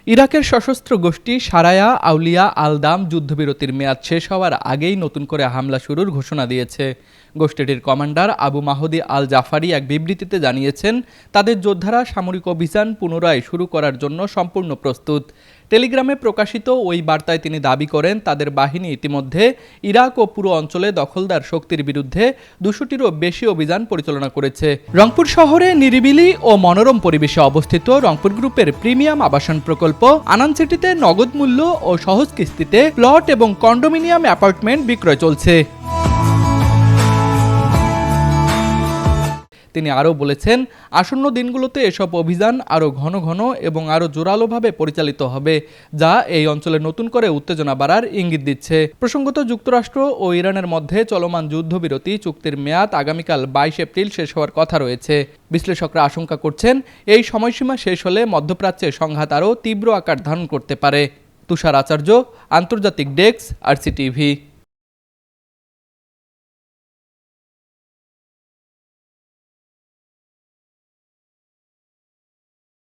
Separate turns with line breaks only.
ইরাকের সশস্ত্র গোষ্ঠী সারায়া আউলিয়া আল-দাম যুদ্ধবিরতির মেয়াদ শেষ হওয়ার আগেই নতুন করে হামলা শুরুর ঘোষণা দিয়েছে। গোষ্ঠীটির কমান্ডার আবু মাহদি আল জাফারি এক বিবৃতিতে জানিয়েছেন, তাদের যোদ্ধারা সামরিক অভিযান পুনরায় শুরু করার জন্য সম্পূর্ণ প্রস্তুত। টেলিগ্রামে প্রকাশিত ওই বার্তায় তিনি দাবি করেন, তাদের বাহিনী ইতিমধ্যে ইরাক ও পুরো অঞ্চলে দখলদার শক্তির বিরুদ্ধে 200টিরও বেশি অভিযান পরিচালনা করেছে। রংপুর শহরে নিরিবিলি ও মনোরম পরিবেশে অবস্থিত রংপুর গ্রুপের প্রিমিয়াম আবাসন প্রকল্প আনান সিটিতে নগদ মূল্য ও সহজ কিস্তিতে প্লট এবং কন্ডোমিনিয়াম অ্যাপার্টমেন্ট বিক্রয় চলছে। তিনি আরও বলেছেন, আসন্ন দিনগুলোতে এসব অভিযান আরও ঘন ঘন এবং আরও জোরালোভাবে পরিচালিত হবে, যা এই অঞ্চলে নতুন করে উত্তেজনা বাড়ার ইঙ্গিত দিচ্ছে। প্রসঙ্গত, যুক্তরাষ্ট্র ও ইরানের মধ্যে চলমান যুদ্ধবিরতি চুক্তির মেয়াদ আগামীকাল 22 এপ্রিল শেষ হওয়ার কথা রয়েছে। বিশ্লেষকরা আশঙ্কা করছেন, এই সময়সীমা শেষ হলে মধ্যপ্রাচ্যে সংঘাত আরও তীব্র আকার ধারণ করতে পারে। তুষার আচার্য, আন্তর্জাতিক ডেস্ক, RCTV।